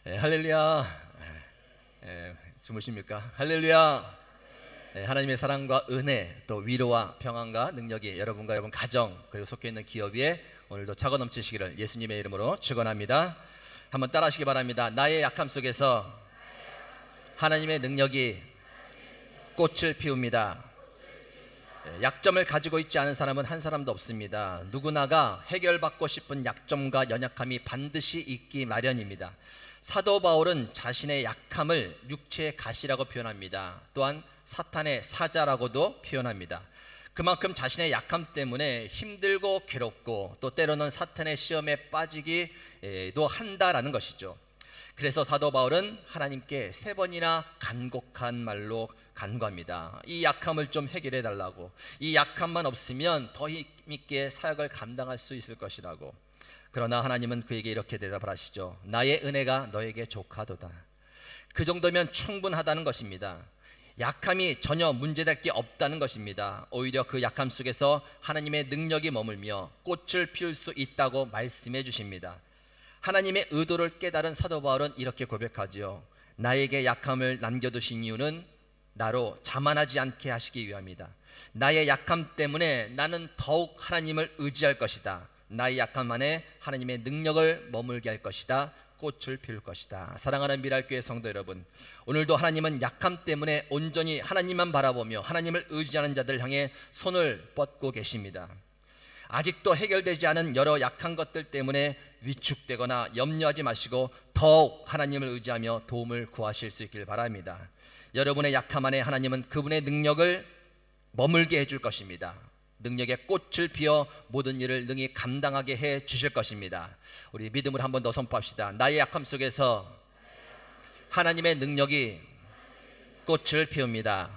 할렐루야. 주무십니까? 할렐루야. 하나님의 사랑과 은혜, 또 위로와 평안과 능력이 여러분과 여러분 가정 그리고 속해 있는 기업 위에 오늘도 차고 넘치시기를 예수님의 이름으로 축원합니다. 한번 따라하시기 바랍니다. 나의 약함 속에서 하나님의 능력이 꽃을 피웁니다. 약점을 가지고 있지 않은 사람은 한 사람도 없습니다. 누구나가 해결받고 싶은 약점과 연약함이 반드시 있기 마련입니다. 사도 바울은 자신의 약함을 육체의 가시라고 표현합니다. 또한 사탄의 사자라고도 표현합니다. 그만큼 자신의 약함 때문에 힘들고 괴롭고 또 때로는 사탄의 시험에 빠지기도 한다라는 것이죠. 그래서 사도 바울은 하나님께 3번이나 간곡한 말로 간구합니다. 이 약함을 좀 해결해 달라고, 이 약함만 없으면 더 힘있게 사역을 감당할 수 있을 것이라고. 그러나 하나님은 그에게 이렇게 대답을 하시죠. 나의 은혜가 너에게 족하도다. 그 정도면 충분하다는 것입니다. 약함이 전혀 문제될 게 없다는 것입니다. 오히려 그 약함 속에서 하나님의 능력이 머물며 꽃을 피울 수 있다고 말씀해 주십니다. 하나님의 의도를 깨달은 사도 바울은 이렇게 고백하지요. 나에게 약함을 남겨두신 이유는 나로 자만하지 않게 하시기 위함이다. 나의 약함 때문에 나는 더욱 하나님을 의지할 것이다. 나의 약함 안에 하나님의 능력을 머물게 할 것이다. 꽃을 피울 것이다. 사랑하는 미랄교회 성도 여러분, 오늘도 하나님은 약함 때문에 온전히 하나님만 바라보며 하나님을 의지하는 자들 향해 손을 뻗고 계십니다. 아직도 해결되지 않은 여러 약한 것들 때문에 위축되거나 염려하지 마시고 더욱 하나님을 의지하며 도움을 구하실 수 있길 바랍니다. 여러분의 약함 안에 하나님은 그분의 능력을 머물게 해줄 것입니다. 능력의 꽃을 피워 모든 일을 능히 감당하게 해 주실 것입니다. 우리 믿음을 한 번 더 선포합시다. 나의 약함 속에서 하나님의 능력이 꽃을 피웁니다.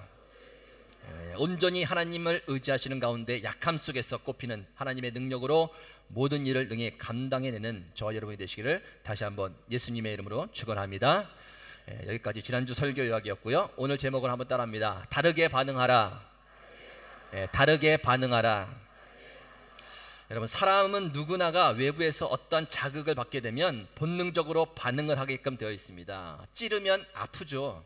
온전히 하나님을 의지하시는 가운데 약함 속에서 꽃피는 하나님의 능력으로 모든 일을 능히 감당해내는 저와 여러분이 되시기를 다시 한번 예수님의 이름으로 축원합니다. 여기까지 지난주 설교 요약이었고요. 오늘 제목을 한번 따라합니다. 다르게 반응하라. 다르게 반응하라. 여러분, 사람은 누구나가 외부에서 어떤 자극을 받게 되면 본능적으로 반응을 하게끔 되어 있습니다. 찌르면 아프죠.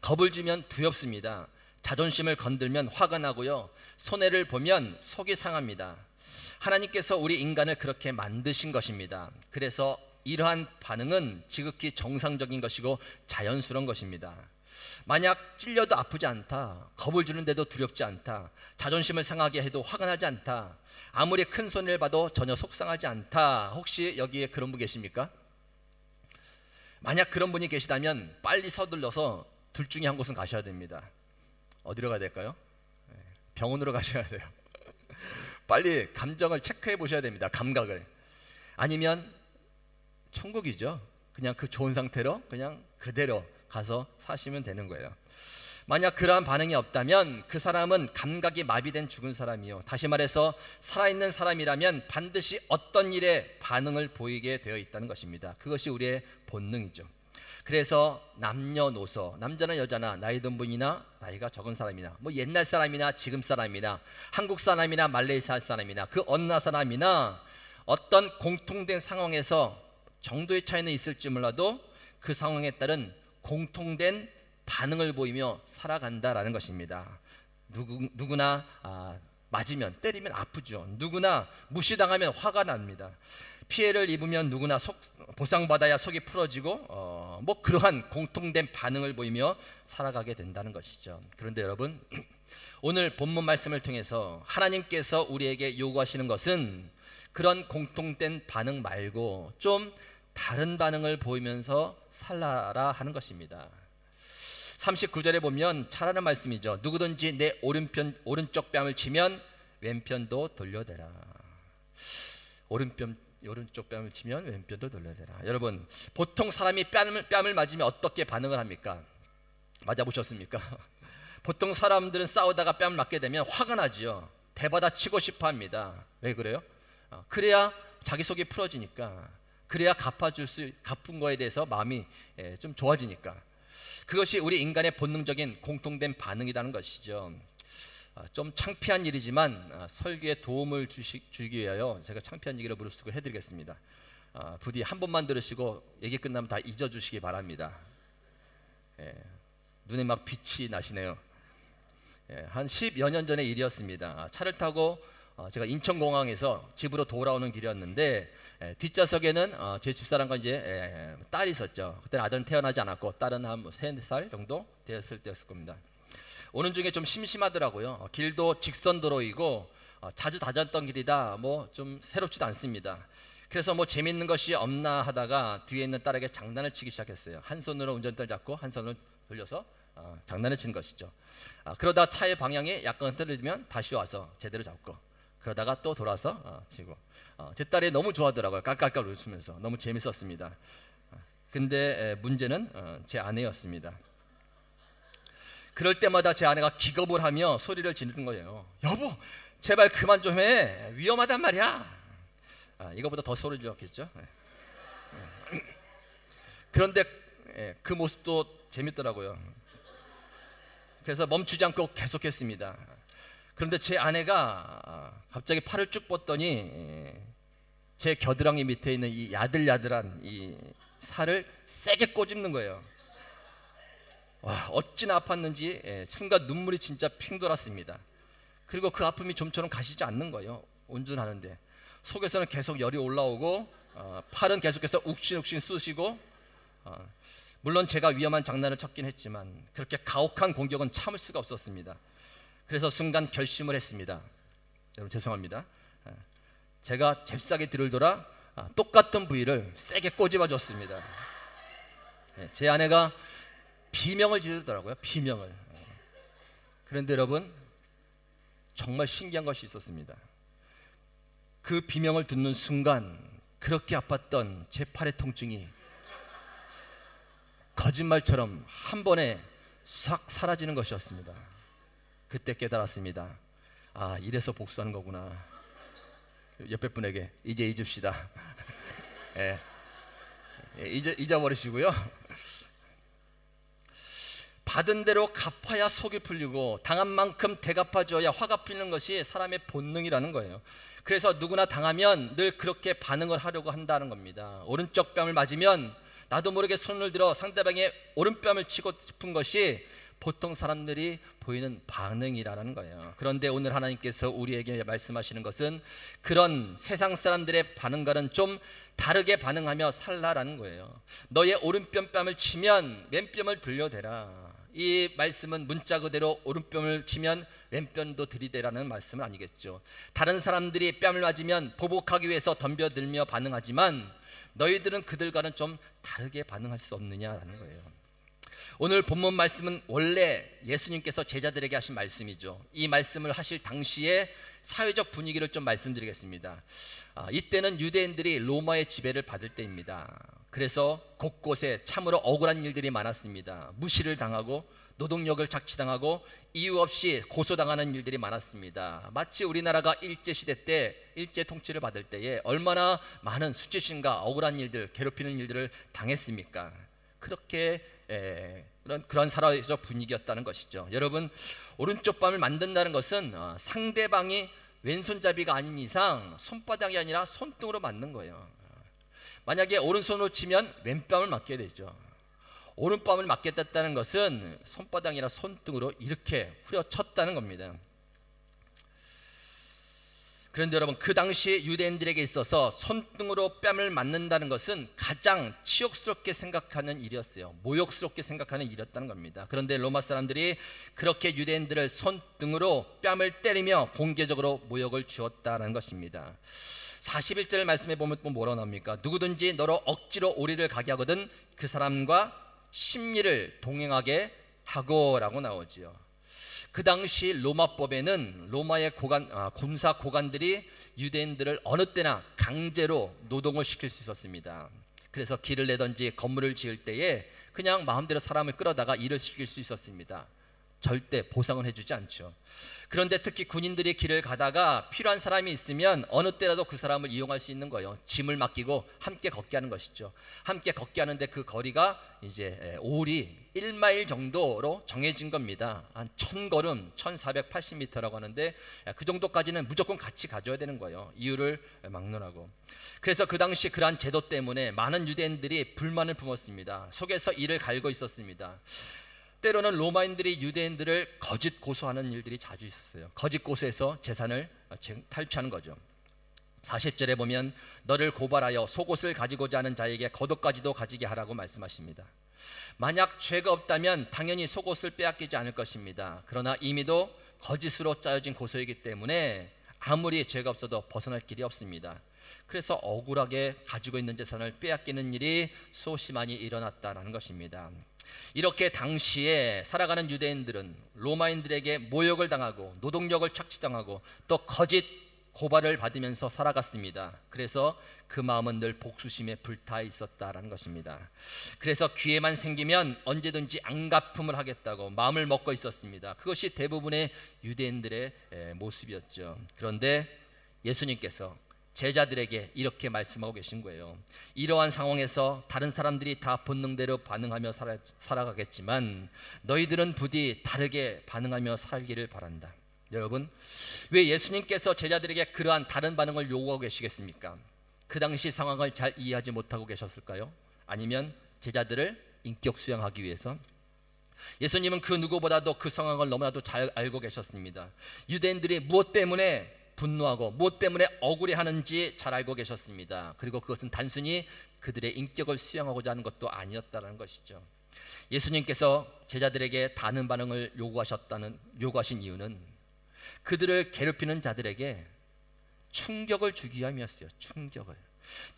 겁을 주면 두렵습니다. 자존심을 건들면 화가 나고요. 손해를 보면 속이 상합니다. 하나님께서 우리 인간을 그렇게 만드신 것입니다. 그래서 이러한 반응은 지극히 정상적인 것이고 자연스러운 것입니다. 만약 찔려도 아프지 않다, 겁을 주는데도 두렵지 않다, 자존심을 상하게 해도 화가 나지 않다, 아무리 큰 손해를 봐도 전혀 속상하지 않다. 혹시 여기에 그런 분 계십니까? 만약 그런 분이 계시다면 빨리 서둘러서 둘 중에 한 곳은 가셔야 됩니다. 어디로 가야 될까요? 병원으로 가셔야 돼요. 빨리 감정을 체크해 보셔야 됩니다. 감각을. 아니면 천국이죠. 그냥 그 좋은 상태로 그냥 그대로 가서 사시면 되는 거예요. 만약 그러한 반응이 없다면 그 사람은 감각이 마비된 죽은 사람이요, 다시 말해서 살아있는 사람이라면 반드시 어떤 일에 반응을 보이게 되어 있다는 것입니다. 그것이 우리의 본능이죠. 그래서 남녀노소, 남자나 여자나 나이 든 분이나 나이가 적은 사람이나 뭐 옛날 사람이나 지금 사람이나 한국 사람이나 말레이시아 사람이나 그 어느 사람이나 어떤 공통된 상황에서 정도의 차이는 있을지 몰라도 그 상황에 따른 공통된 반응을 보이며 살아간다라는 것입니다. 누구나 맞으면, 때리면 아프죠. 누구나 무시당하면 화가 납니다. 피해를 입으면 누구나 보상받아야 속이 풀어지고 뭐 그러한 공통된 반응을 보이며 살아가게 된다는 것이죠. 그런데 여러분, 오늘 본문 말씀을 통해서 하나님께서 우리에게 요구하시는 것은 그런 공통된 반응 말고 좀 다른 반응을 보이면서 살아라 하는 것입니다. 39절에 보면 잘하는 말씀이죠. 누구든지 내 오른쪽 뺨을 치면 왼편도 돌려대라. 오른쪽 뺨을 치면 왼편도 돌려대라. 여러분, 보통 사람이 뺨을 맞으면 어떻게 반응을 합니까? 맞아보셨습니까? 보통 사람들은 싸우다가 뺨을 맞게 되면 화가 나지요. 대받아 치고 싶어 합니다. 왜 그래요? 그래야 자기 속이 풀어지니까, 그래야 갚은 거에 대해서 마음이 좀 좋아지니까. 그것이 우리 인간의 본능적인 공통된 반응이라는 것이죠. 좀 창피한 일이지만 설교에 도움을 주기 위하여 제가 창피한 얘기를 무릅쓰고 해드리겠습니다. 부디 한 번만 들으시고 얘기 끝나면 다 잊어주시기 바랍니다. 눈에 막 빛이 나시네요. 한 10여 년 전의 일이었습니다. 차를 타고 제가 인천공항에서 집으로 돌아오는 길이었는데 뒷좌석에는 제 집사람과 이제 딸이 있었죠. 그때는 아들은 태어나지 않았고 딸은 한 3-4살 정도 되었을 때였을 겁니다. 오는 중에 좀 심심하더라고요. 길도 직선도로이고 자주 다녔던 길이다 뭐 좀 새롭지도 않습니다. 그래서 뭐 재밌는 것이 없나 하다가 뒤에 있는 딸에게 장난을 치기 시작했어요. 한 손으로 운전대를 잡고 한 손으로 돌려서 장난을 치는 것이죠. 그러다 차의 방향이 약간 흐트러지면 다시 와서 제대로 잡고 그러다가 또 돌아서 치고 제 딸이 너무 좋아하더라고요. 깔깔깔 웃으면서 너무 재밌었습니다. 근데 문제는 제 아내였습니다. 그럴 때마다 제 아내가 기겁을 하며 소리를 지르는 거예요. 여보 제발 그만 좀 해. 위험하단 말이야. 이거보다 더 소리 질렀겠죠. 그런데 그 모습도 재밌더라고요. 그래서 멈추지 않고 계속했습니다. 그런데 제 아내가 갑자기 팔을 쭉 뻗더니 제 겨드랑이 밑에 있는 이 야들야들한 이 살을 세게 꼬집는 거예요. 와, 어찌나 아팠는지 순간 눈물이 진짜 핑 돌았습니다. 그리고 그 아픔이 좀처럼 가시지 않는 거예요. 운전하는데 속에서는 계속 열이 올라오고 팔은 계속해서 욱신욱신 쑤시고 물론 제가 위험한 장난을 쳤긴 했지만 그렇게 가혹한 공격은 참을 수가 없었습니다. 그래서 순간 결심을 했습니다. 여러분 죄송합니다. 제가 잽싸게 뒤를 돌아 똑같은 부위를 세게 꼬집어 줬습니다. 제 아내가 비명을 지르더라고요. 비명을. 그런데 여러분 정말 신기한 것이 있었습니다. 그 비명을 듣는 순간 그렇게 아팠던 제 팔의 통증이 거짓말처럼 한 번에 싹 사라지는 것이었습니다. 그때 깨달았습니다. 이래서 복수하는 거구나. 옆에 분에게 이제 잊읍시다. 잊어버리시고요. 받은 대로 갚아야 속이 풀리고 당한 만큼 되갚아줘야 화가 풀리는 것이 사람의 본능이라는 거예요. 그래서 누구나 당하면 늘 그렇게 반응을 하려고 한다는 겁니다. 오른쪽 뺨을 맞으면 나도 모르게 손을 들어 상대방의 오른뺨을 치고 싶은 것이 보통 사람들이 보이는 반응이라는 거예요. 그런데 오늘 하나님께서 우리에게 말씀하시는 것은 그런 세상 사람들의 반응과는 좀 다르게 반응하며 살라라는 거예요. 너의 오른뺨을 치면 왼뺨을 들여대라. 이 말씀은 문자 그대로 오른뺨을 치면 왼편도 들이대라는 말씀은 아니겠죠. 다른 사람들이 뺨을 맞으면 보복하기 위해서 덤벼들며 반응하지만 너희들은 그들과는 좀 다르게 반응할 수 없느냐라는 거예요. 오늘 본문 말씀은 원래 예수님께서 제자들에게 하신 말씀이죠. 이 말씀을 하실 당시에 사회적 분위기를 좀 말씀드리겠습니다. 이때는 유대인들이 로마의 지배를 받을 때입니다. 그래서 곳곳에 참으로 억울한 일들이 많았습니다. 무시를 당하고 노동력을 착취당하고 이유 없이 고소당하는 일들이 많았습니다. 마치 우리나라가 일제시대 때 일제 통치를 받을 때에 얼마나 많은 수치심과 억울한 일들, 괴롭히는 일들을 당했습니까? 그렇게 그런 사회적 분위기였다는 것이죠. 여러분, 오른쪽 뺨을 만든다는 것은 상대방이 왼손잡이가 아닌 이상 손바닥이 아니라 손등으로 맞는 거예요. 만약에 오른손으로 치면 왼뺨을 맞게 되죠. 오른뺨을 맞겠다는 것은 손바닥이나 손등으로 이렇게 후려쳤다는 겁니다. 그런데 여러분, 그 당시 유대인들에게 있어서 손등으로 뺨을 맞는다는 것은 가장 치욕스럽게 생각하는 일이었어요. 모욕스럽게 생각하는 일이었다는 겁니다. 그런데 로마 사람들이 그렇게 유대인들을 손등으로 뺨을 때리며 공개적으로 모욕을 주었다는 것입니다. 41절 말씀에 보면 또 뭐라고 나옵니까? 누구든지 너로 억지로 오리를 가게 하거든 그 사람과 심리를 동행하게 하고 라고 나오지요. 그 당시 로마법에는 로마의 군사 고관들이 유대인들을 어느 때나 강제로 노동을 시킬 수 있었습니다. 그래서 길을 내든지 건물을 지을 때에 그냥 마음대로 사람을 끌어다가 일을 시킬 수 있었습니다. 절대 보상을 해주지 않죠. 그런데 특히 군인들이 길을 가다가 필요한 사람이 있으면 어느 때라도 그 사람을 이용할 수 있는 거예요. 짐을 맡기고 함께 걷게 하는 것이죠. 함께 걷게 하는데 그 거리가 이제 올이 1마일 정도로 정해진 겁니다. 한 1000걸음, 1480m라고 하는데 그 정도까지는 무조건 같이 가져야 되는 거예요. 이유를 막론하고. 그래서 그 당시 그러한 제도 때문에 많은 유대인들이 불만을 품었습니다. 속에서 이를 갈고 있었습니다. 때로는 로마인들이 유대인들을 거짓 고소하는 일들이 자주 있었어요. 거짓 고소해서 재산을 탈취하는 거죠. 40절에 보면 너를 고발하여 속옷을 가지고자 하는 자에게 겉옷까지도 가지게 하라고 말씀하십니다. 만약 죄가 없다면 당연히 속옷을 빼앗기지 않을 것입니다. 그러나 이미도 거짓으로 짜여진 고소이기 때문에 아무리 죄가 없어도 벗어날 길이 없습니다. 그래서 억울하게 가지고 있는 재산을 빼앗기는 일이 수없이 많이 일어났다는 것입니다. 이렇게 당시에 살아가는 유대인들은 로마인들에게 모욕을 당하고 노동력을 착취당하고 또 거짓 고발을 받으면서 살아갔습니다. 그래서 그 마음은 늘 복수심에 불타 있었다라는 것입니다. 그래서 기회만 생기면 언제든지 안갚음을 하겠다고 마음을 먹고 있었습니다. 그것이 대부분의 유대인들의 모습이었죠. 그런데 예수님께서 제자들에게 이렇게 말씀하고 계신 거예요. 이러한 상황에서 다른 사람들이 다 본능대로 반응하며 살아가겠지만 너희들은 부디 다르게 반응하며 살기를 바란다. 여러분, 왜 예수님께서 제자들에게 그러한 다른 반응을 요구하고 계시겠습니까? 그 당시 상황을 잘 이해하지 못하고 계셨을까요? 아니면 제자들을 인격 수양하기 위해서? 예수님은 그 누구보다도 그 상황을 너무나도 잘 알고 계셨습니다. 유대인들이 무엇 때문에 분노하고 무엇 때문에 억울해하는지 잘 알고 계셨습니다. 그리고 그것은 단순히 그들의 인격을 수양하고자 하는 것도 아니었다는 것이죠. 예수님께서 제자들에게 다른 반응을 요구하신 이유는 그들을 괴롭히는 자들에게 충격을 주기 위함이었어요.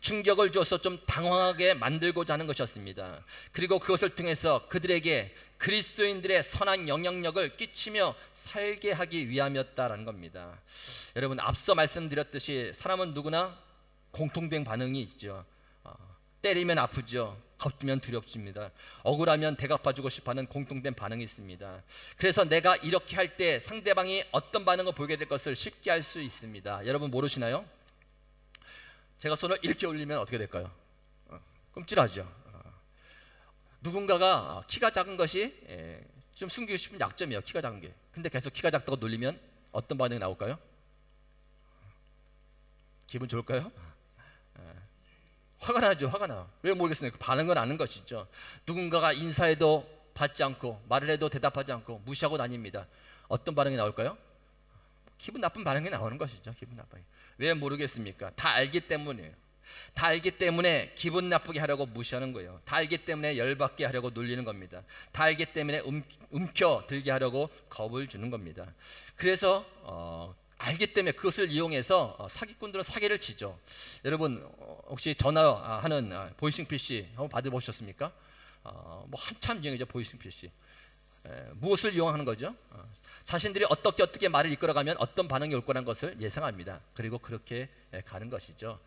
충격을 주어서 좀 당황하게 만들고자 하는 것이었습니다. 그리고 그것을 통해서 그들에게 그리스도인들의 선한 영향력을 끼치며 살게 하기 위함이었다라는 겁니다. 여러분, 앞서 말씀드렸듯이 사람은 누구나 공통된 반응이 있죠. 때리면 아프죠. 겁주면 두렵습니다. 억울하면 대갚아주고 싶어하는 공통된 반응이 있습니다. 그래서 내가 이렇게 할 때 상대방이 어떤 반응을 보이게 될 것을 쉽게 알 수 있습니다. 여러분 모르시나요? 제가 손을 이렇게 올리면 어떻게 될까요? 끔찍하죠. 누군가가 키가 작은 것이 좀 숨기고 싶은 약점이에요. 키가 작은 게. 근데 계속 키가 작다고 놀리면 어떤 반응이 나올까요? 기분 좋을까요? 화가 나죠. 화가 나. 왜 모르겠습니다. 반응은 아는 것이죠. 누군가가 인사해도 받지 않고 말을 해도 대답하지 않고 무시하고 다닙니다. 어떤 반응이 나올까요? 기분 나쁜 반응이 나오는 것이죠. 기분 나빠요. 왜 모르겠습니까? 다 알기 때문이에요. 다 알기 때문에 기분 나쁘게 하려고 무시하는 거예요. 다 알기 때문에 열받게 하려고 놀리는 겁니다. 다 알기 때문에 움켜들게 하려고 겁을 주는 겁니다. 그래서 알기 때문에 그것을 이용해서 사기꾼들은 사기를 치죠. 여러분 혹시 전화하는 보이싱 PC 한번 받아보셨습니까? 뭐 한참 유행이죠. 보이싱 PC. 무엇을 이용하는 거죠? 자신들이 어떻게 말을 이끌어가면 어떤 반응이 올 거라는 것을 예상합니다. 그리고 그렇게 가는 것이죠.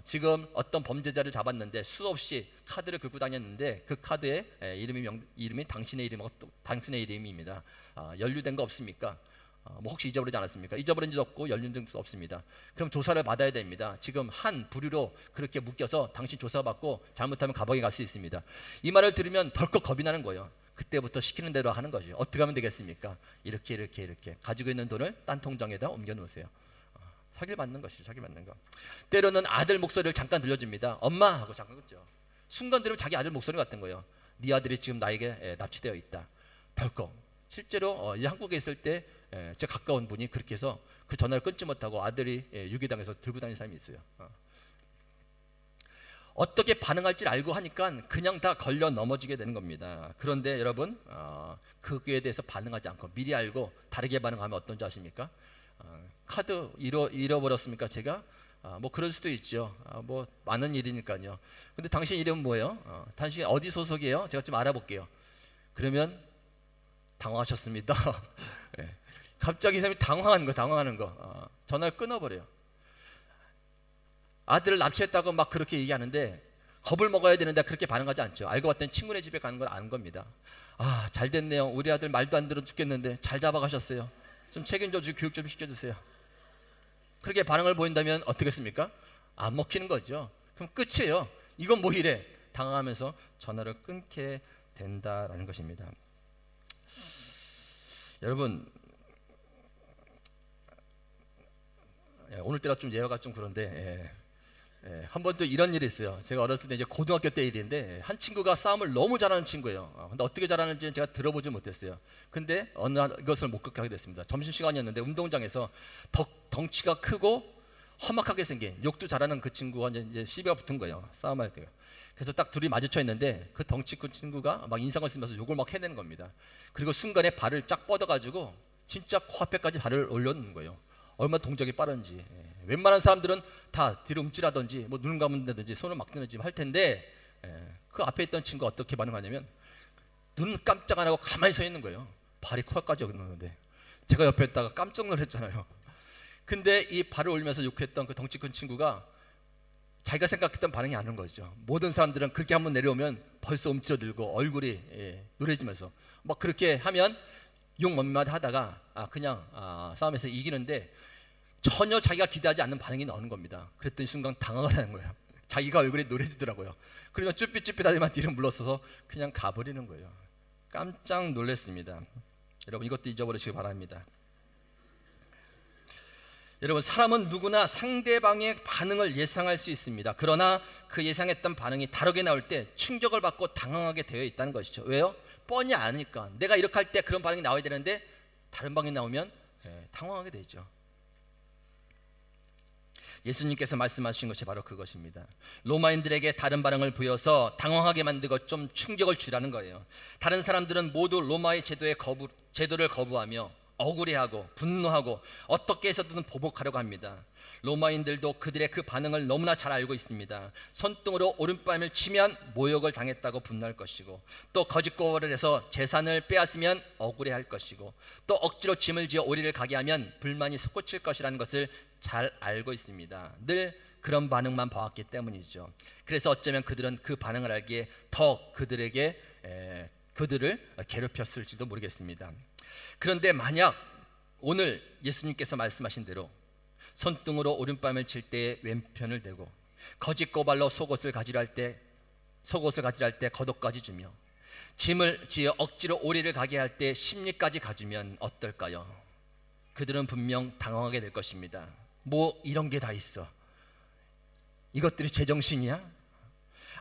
지금 어떤 범죄자를 잡았는데 수없이 카드를 긁고 다녔는데 그 카드에 이름이 당신의 이름입니다. 연루된 거 없습니까? 뭐 혹시 잊어버리지 않았습니까? 잊어버린 적도 없고 연루된 적도 없습니다. 그럼 조사를 받아야 됩니다. 지금 한 부류로 그렇게 묶여서 당신 조사받고 잘못하면 감옥에 갈 수 있습니다. 이 말을 들으면 덜컥 겁이 나는 거예요. 그때부터 시키는 대로 하는 거죠. 어떻게 하면 되겠습니까? 이렇게 가지고 있는 돈을 딴 통장에다 옮겨 놓으세요. 사기를 받는 것이죠. 사기 받는 거. 때로는 아들 목소리를 잠깐 들려줍니다. 엄마 하고 잠깐 끊죠. 순간 들으면 자기 아들 목소리 같은 거예요. 네 아들이 지금 나에게 납치되어 있다. 덜컥. 실제로 이제 한국에 있을 때 제 가까운 분이 그렇게 해서 그 전화를 끊지 못하고 아들이 유기당해서 들고 다니는 사람이 있어요. 어떻게 반응할지 알고 하니까 그냥 다 걸려 넘어지게 되는 겁니다. 그런데 여러분 그거에 대해서 반응하지 않고 미리 알고 다르게 반응하면 어떤지 아십니까? 카드 잃어버렸습니까? 제가? 뭐 그럴 수도 있죠. 뭐 많은 일이니까요. 근데 당신 이름은 뭐예요? 당신 어디 소속이에요? 제가 좀 알아볼게요. 그러면 당황하셨습니다. 네. 갑자기 이 사람이 당황하는 거. 전화를 끊어버려요. 아들을 납치했다고 막 그렇게 얘기하는데 겁을 먹어야 되는데 그렇게 반응하지 않죠. 알고 봤더니 친구네 집에 가는 걸 아는 겁니다. 아, 잘 됐네요. 우리 아들 말도 안 들어 죽겠는데 잘 잡아가셨어요. 좀 책임져 주고 교육 좀 시켜주세요. 그렇게 반응을 보인다면 어떻겠습니까? 안 먹히는 거죠. 그럼 끝이에요. 이건 뭐 이래? 당황하면서 전화를 끊게 된다라는 것입니다. 여러분, 오늘따라 좀 예화가 좀 그런데 한 번 또 이런 일이 있어요. 제가 어렸을 때 이제 고등학교 때 일인데 한 친구가 싸움을 너무 잘하는 친구예요. 근데 어떻게 잘하는지는 제가 들어보지 못했어요. 근데 어느 날 이것을 목격하게 됐습니다. 점심시간이었는데 운동장에서 덩치가 크고 험악하게 생긴, 욕도 잘하는 그 친구가 이제 시비가 붙은 거예요. 싸움할 때요. 그래서 딱 둘이 마주쳐 있는데 그 덩치 큰 친구가 막 인상을 쓰면서 욕을 막 해내는 겁니다. 그리고 순간에 발을 쫙 뻗어가지고 진짜 코앞에까지 발을 올려놓는 거예요. 얼마나 동작이 빠른지. 웬만한 사람들은 다 뒤로 움찔하든지 뭐 눈을 감는다든지 손을 막 드는지 할 텐데 그 앞에 있던 친구가 어떻게 반응하냐면 눈 깜짝 안 하고 가만히 서 있는 거예요. 발이 코앞까지 오는데 제가 옆에 있다가 깜짝 놀랐잖아요. 근데 이 발을 올리면서 욕했던 그 덩치 큰 친구가 자기가 생각했던 반응이 아닌 거죠. 모든 사람들은 그렇게 한번 내려오면 벌써 움츠러들고 얼굴이 노래지면서 막 그렇게 하면 욕 몇 마디 하다가 그냥 싸움에서 이기는데 전혀 자기가 기대하지 않는 반응이 나오는 겁니다. 그랬더니 순간 당황을 하는 거예요. 자기가 얼굴이 노래지더라고요. 그러면 쭈삣쭈삣하지만 뒤로 물러서서 그냥 가버리는 거예요. 깜짝 놀랐습니다. 여러분, 이것도 잊어버리시기 바랍니다. 여러분, 사람은 누구나 상대방의 반응을 예상할 수 있습니다. 그러나 그 예상했던 반응이 다르게 나올 때 충격을 받고 당황하게 되어 있다는 것이죠. 왜요? 뻔히 아니까. 내가 이렇게 할 때 그런 반응이 나와야 되는데 다른 반응이 나오면 당황하게 되죠. 예수님께서 말씀하신 것이 바로 그것입니다. 로마인들에게 다른 반응을 보여서 당황하게 만들고 좀 충격을 주라는 거예요. 다른 사람들은 모두 로마의 제도를 거부하며 억울해하고 분노하고 어떻게 해서든 보복하려고 합니다. 로마인들도 그들의 그 반응을 너무나 잘 알고 있습니다. 손등으로 오른뺨을 치면 모욕을 당했다고 분노할 것이고, 또 거짓고발을 해서 재산을 빼앗으면 억울해할 것이고, 또 억지로 짐을 지어 오리를 가게 하면 불만이 솟구칠 것이라는 것을 잘 알고 있습니다. 늘 그런 반응만 봐왔기 때문이죠. 그래서 어쩌면 그들은 그 반응을 알기에 더 그들을 괴롭혔을지도 모르겠습니다. 그런데 만약 오늘 예수님께서 말씀하신 대로 손등으로 오른뺨을 칠 때에 왼편을 대고 거짓 고발로 속옷을 가지려 할 때 겉옷까지 주며 짐을 지어 억지로 오리를 가게 할 때 심리까지 가주면 어떨까요? 그들은 분명 당황하게 될 것입니다. 뭐 이런 게 다 있어? 이것들이 제정신이야?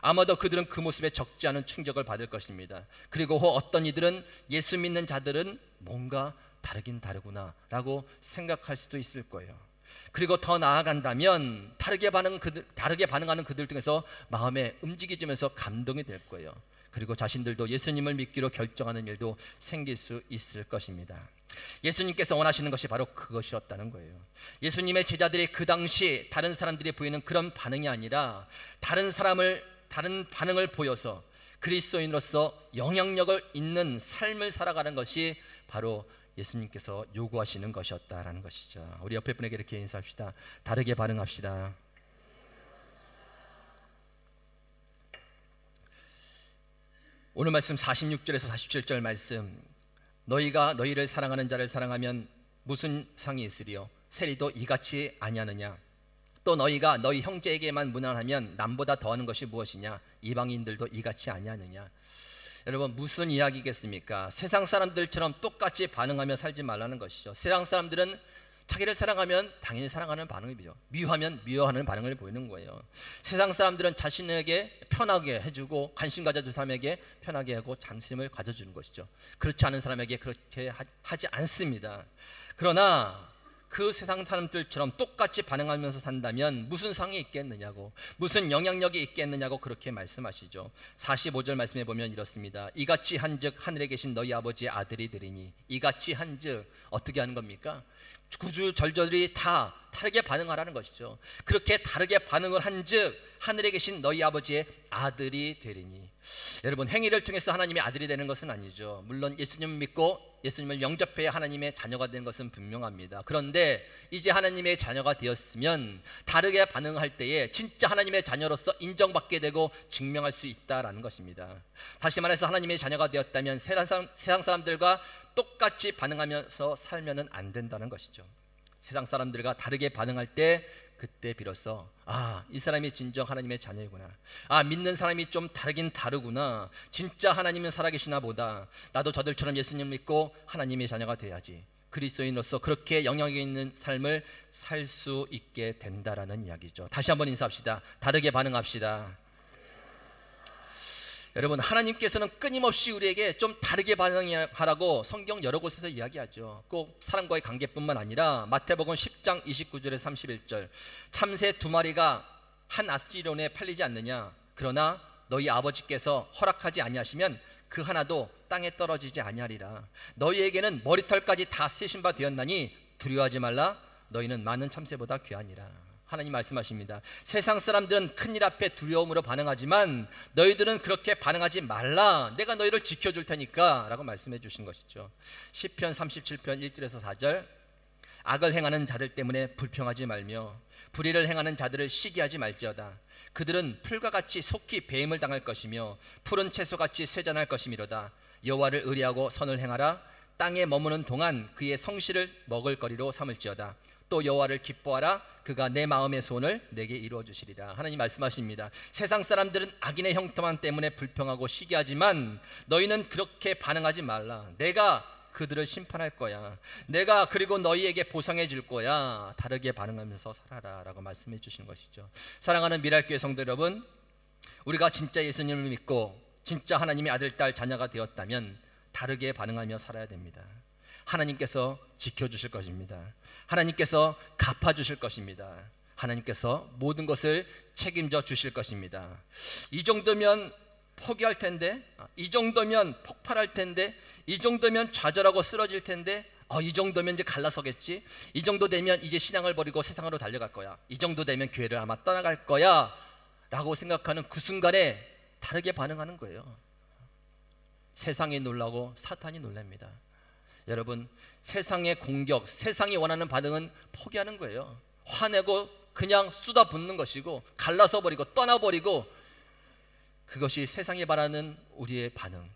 아마도 그들은 그 모습에 적지 않은 충격을 받을 것입니다. 그리고 어떤 이들은 예수 믿는 자들은 뭔가 다르긴 다르구나 라고 생각할 수도 있을 거예요. 그리고 더 나아간다면 다르게 반응하는 그들 중에서 마음에 움직여지면서 감동이 될 거예요. 그리고 자신들도 예수님을 믿기로 결정하는 일도 생길 수 있을 것입니다. 예수님께서 원하시는 것이 바로 그것이었다는 거예요. 예수님의 제자들이 그 당시 다른 사람들이 보이는 그런 반응이 아니라 다른 반응을 보여서 그리스도인으로서 영향력을 있는 삶을 살아가는 것이 바로 예수님께서 요구하시는 것이었다라는 것이죠. 우리 옆에 분에게 이렇게 인사합시다. 다르게 반응합시다. 오늘 말씀 46절에서 47절 말씀, 너희가 너희를 사랑하는 자를 사랑하면 무슨 상이 있으리요? 세리도 이같이 아니하느냐? 또 너희가 너희 형제에게만 무난하면 남보다 더하는 것이 무엇이냐? 이방인들도 이같이 아니하느냐? 여러분, 무슨 이야기겠습니까? 세상 사람들처럼 똑같이 반응하며 살지 말라는 것이죠. 세상 사람들은 자기를 사랑하면 당연히 사랑하는 반응이죠. 미워하면 미워하는 반응을 보이는 거예요. 세상 사람들은 자신에게 편하게 해주고 관심 가져준 사람에게 편하게 하고 잠심을 가져주는 것이죠. 그렇지 않은 사람에게 그렇게 하지 않습니다. 그러나 그 세상 사람들처럼 똑같이 반응하면서 산다면 무슨 상이 있겠느냐고, 무슨 영향력이 있겠느냐고 그렇게 말씀하시죠. 45절 말씀에 보면 이렇습니다. 이같이 한즉 하늘에 계신 너희 아버지의 아들이 되리니. 이같이 한즉 어떻게 하는 겁니까? 구주절절이 다 다르게 반응하라는 것이죠. 그렇게 다르게 반응을 한즉 하늘에 계신 너희 아버지의 아들이 되리니. 여러분, 행위를 통해서 하나님의 아들이 되는 것은 아니죠. 물론 예수님을 믿고 예수님을 영접해야 하나님의 자녀가 되는 것은 분명합니다. 그런데 이제 하나님의 자녀가 되었으면 다르게 반응할 때에 진짜 하나님의 자녀로서 인정받게 되고 증명할 수 있다라는 것입니다. 다시 말해서 하나님의 자녀가 되었다면 세상 사람들과 똑같이 반응하면서 살면은 안 된다는 것이죠. 세상 사람들과 다르게 반응할 때 그때 비로소 이 사람이 진정 하나님의 자녀이구나. 믿는 사람이 좀 다르긴 다르구나. 진짜 하나님은 살아계시나 보다. 나도 저들처럼 예수님 믿고 하나님의 자녀가 돼야지. 그리스도인으로서 그렇게 영향력 있는 삶을 살 수 있게 된다라는 이야기죠. 다시 한번 인사합시다. 다르게 반응합시다. 여러분, 하나님께서는 끊임없이 우리에게 좀 다르게 반응하라고 성경 여러 곳에서 이야기하죠. 꼭 사람과의 관계뿐만 아니라 마태복음 10장 29절에서 31절, 참새 2마리가 한 아스리론에 팔리지 않느냐. 그러나 너희 아버지께서 허락하지 아니하시면 그 하나도 땅에 떨어지지 아니하리라. 너희에게는 머리털까지 다 세신 바 되었나니 두려워하지 말라. 너희는 많은 참새보다 귀하니라. 하나님 말씀하십니다. 세상 사람들은 큰일 앞에 두려움으로 반응하지만 너희들은 그렇게 반응하지 말라. 내가 너희를 지켜줄 테니까 라고 말씀해 주신 것이죠. 시편 37편 1절에서 4절, 악을 행하는 자들 때문에 불평하지 말며 불의를 행하는 자들을 시기하지 말지어다. 그들은 풀과 같이 속히 배임을 당할 것이며 푸른 채소같이 쇠잔할 것이미로다. 여호와를 의뢰하고 선을 행하라. 땅에 머무는 동안 그의 성실을 먹을거리로 삼을지어다. 또 여호와를 기뻐하라. 그가 내 마음의 소원을 내게 이루어 주시리라. 하나님 말씀하십니다. 세상 사람들은 악인의 형통함 때문에 불평하고 시기하지만 너희는 그렇게 반응하지 말라. 내가 그들을 심판할 거야. 내가 그리고 너희에게 보상해 줄 거야. 다르게 반응하면서 살아라 라고 말씀해 주시는 것이죠. 사랑하는 미랄교회 성도 여러분, 우리가 진짜 예수님을 믿고 진짜 하나님의 아들, 딸, 자녀가 되었다면 다르게 반응하며 살아야 됩니다. 하나님께서 지켜주실 것입니다. 하나님께서 갚아주실 것입니다. 하나님께서 모든 것을 책임져 주실 것입니다. 이 정도면 포기할 텐데, 이 정도면 폭발할 텐데, 이 정도면 좌절하고 쓰러질 텐데, 이 정도면 이제 갈라서겠지, 이 정도 되면 이제 신앙을 버리고 세상으로 달려갈 거야, 이 정도 되면 교회를 아마 떠나갈 거야 라고 생각하는 그 순간에 다르게 반응하는 거예요. 세상이 놀라고 사탄이 놀랍니다. 여러분, 세상의 공격, 세상이 원하는 반응은 포기하는 거예요. 화내고 그냥 쏟아붓는 것이고 갈라서 버리고 떠나버리고, 그것이 세상이 바라는 우리의 반응,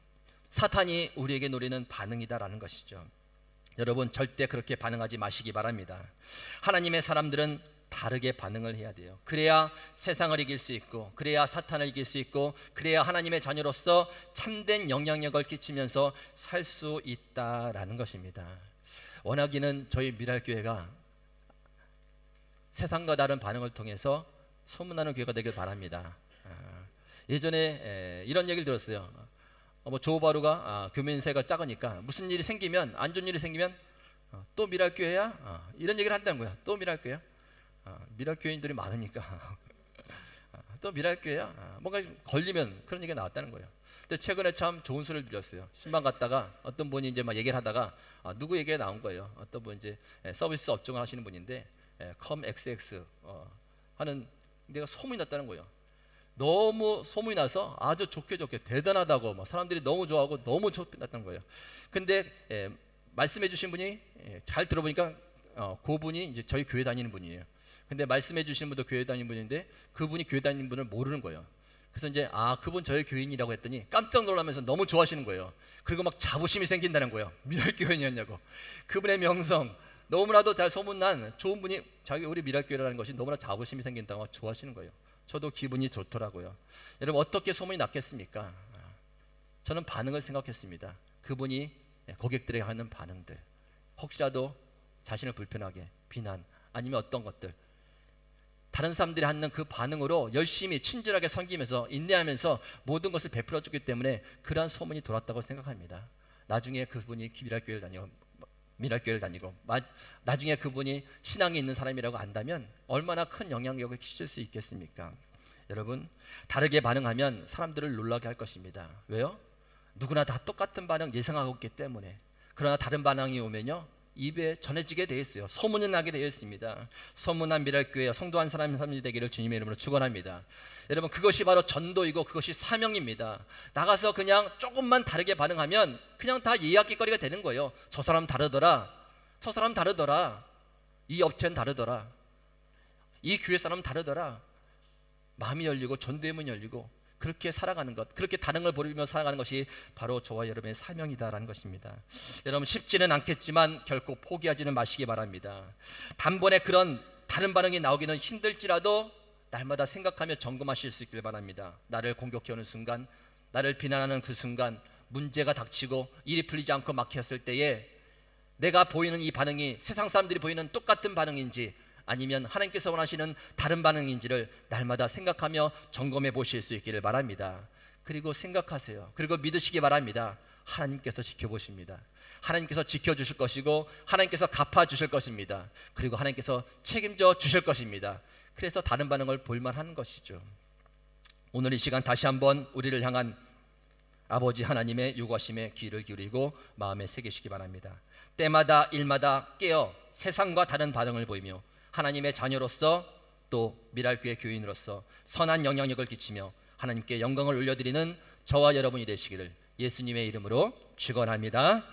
사탄이 우리에게 노리는 반응이다라는 것이죠. 여러분, 절대 그렇게 반응하지 마시기 바랍니다. 하나님의 사람들은 다르게 반응을 해야 돼요. 그래야 세상을 이길 수 있고, 그래야 사탄을 이길 수 있고, 그래야 하나님의 자녀로서 참된 영향력을 끼치면서 살 수 있다라는 것입니다. 원하기는 저희 미랄교회가 세상과 다른 반응을 통해서 소문나는 교회가 되길 바랍니다. 예전에 이런 얘기를 들었어요. 조바루가 교민세가 작으니까 무슨 일이 생기면, 안 좋은 일이 생기면 또 미랄교회야? 이런 얘기를 한다는 거야. 또 미랄교회야? 미랄교회인들이 많으니까 또 미랄교회야? 뭔가 걸리면 그런 얘기가 나왔다는 거예요. 근데 최근에 참 좋은 소리를 들었어요. 신방 갔다가 어떤 분이 이제 막 얘기를 하다가 누구 얘기가 나온 거예요. 어떤 분 이제 서비스 업종을 하시는 분인데 컴 XX 하는 데가 소문이 났다는 거예요. 너무 소문이 나서 아주 좋게 대단하다고 막 사람들이 너무 좋아하고 너무 좋게 났다는 거예요. 근데 말씀해 주신 분이 잘 들어보니까 그분이 이제 저희 교회 다니는 분이에요. 근데 말씀해 주신 분도 교회 다니는 분인데 그분이 교회 다니는 분을 모르는 거예요. 그래서 이제 그분 저희 교인이라고 했더니 깜짝 놀라면서 너무 좋아하시는 거예요. 그리고 막 자부심이 생긴다는 거예요. 미랄교회냐고. 그분의 명성, 너무나도 잘 소문난 좋은 분이 우리 미랄교회라는 것이 너무나 자부심이 생긴다고 좋아하시는 거예요. 저도 기분이 좋더라고요. 여러분, 어떻게 소문이 났겠습니까? 저는 반응을 생각했습니다. 그분이 고객들에게 하는 반응들, 혹시라도 자신을 불편하게 비난, 아니면 어떤 것들, 다른 사람들이 하는 그 반응으로 열심히 친절하게 섬기면서 인내하면서 모든 것을 베풀어 줬기 때문에 그러한 소문이 돌았다고 생각합니다. 나중에 그분이 미랄교회를 다니고 나중에 그분이 신앙이 있는 사람이라고 안다면 얼마나 큰 영향력을 끼칠 수 있겠습니까? 여러분, 다르게 반응하면 사람들을 놀라게 할 것입니다. 왜요? 누구나 다 똑같은 반응 예상하고 있기 때문에. 그러나 다른 반응이 오면요, 입에 전해지게 되어 있어요. 소문이 나게 되어 있습니다. 소문난 미랄교회 성도 한 사람이 되기를 주님의 이름으로 축원합니다. 여러분, 그것이 바로 전도이고 그것이 사명입니다. 나가서 그냥 조금만 다르게 반응하면 그냥 다 이야기거리가 되는 거예요. 저 사람 다르더라, 저 사람 다르더라, 이 업체는 다르더라, 이 교회 사람 다르더라. 마음이 열리고 전도의 문이 열리고 그렇게 살아가는 것, 그렇게 다른 걸 보이며 살아가는 것이 바로 저와 여러분의 사명이다라는 것입니다. 여러분, 쉽지는 않겠지만 결코 포기하지는 마시기 바랍니다. 단번에 그런 다른 반응이 나오기는 힘들지라도 날마다 생각하며 점검하실 수 있길 바랍니다. 나를 공격해오는 순간, 나를 비난하는 그 순간, 문제가 닥치고 일이 풀리지 않고 막혔을 때에 내가 보이는 이 반응이 세상 사람들이 보이는 똑같은 반응인지 아니면 하나님께서 원하시는 다른 반응인지를 날마다 생각하며 점검해 보실 수 있기를 바랍니다. 그리고 생각하세요. 그리고 믿으시기 바랍니다. 하나님께서 지켜보십니다. 하나님께서 지켜주실 것이고 하나님께서 갚아주실 것입니다. 그리고 하나님께서 책임져 주실 것입니다. 그래서 다른 반응을 볼만한 것이죠. 오늘 이 시간 다시 한번 우리를 향한 아버지 하나님의 요구하심에 귀를 기울이고 마음에 새기시기 바랍니다. 때마다 일마다 깨어 세상과 다른 반응을 보이며 하나님의 자녀로서 또 미랄교회 교인으로서 선한 영향력을 끼치며 하나님께 영광을 올려드리는 저와 여러분이 되시기를 예수님의 이름으로 축원합니다.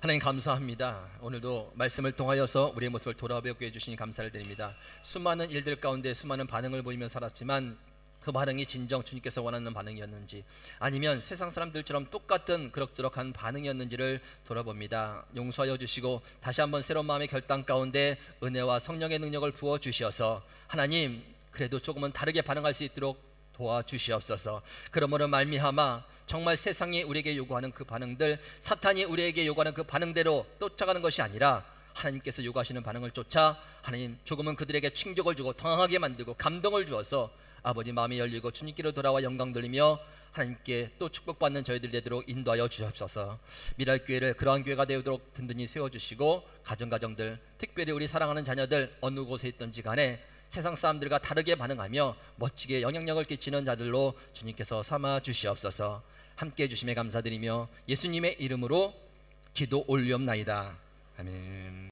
하나님 감사합니다. 오늘도 말씀을 통하여서 우리의 모습을 돌아보게 해주시니 감사를 드립니다. 수많은 일들 가운데 수많은 반응을 보이며 살았지만 그 반응이 진정 주님께서 원하는 반응이었는지 아니면 세상 사람들처럼 똑같은 그럭저럭한 반응이었는지를 돌아봅니다. 용서하여 주시고 다시 한번 새로운 마음의 결단 가운데 은혜와 성령의 능력을 부어주셔서 하나님 그래도 조금은 다르게 반응할 수 있도록 도와주시옵소서. 그러므로 말미암아 정말 세상이 우리에게 요구하는 그 반응들, 사탄이 우리에게 요구하는 그 반응대로 쫓아가는 것이 아니라 하나님께서 요구하시는 반응을 쫓아 하나님 조금은 그들에게 충격을 주고 당황하게 만들고 감동을 주어서 아버지 마음이 열리고 주님께로 돌아와 영광 돌리며 하나님께 또 축복받는 저희들이 되도록 인도하여 주옵소서. 미랄교회를 그러한 교회가 되도록 든든히 세워주시고 가정들 특별히 우리 사랑하는 자녀들 어느 곳에 있든지 간에 세상 사람들과 다르게 반응하며 멋지게 영향력을 끼치는 자들로 주님께서 삼아 주시옵소서. 함께 해주심에 감사드리며 예수님의 이름으로 기도 올리옵나이다. 아멘.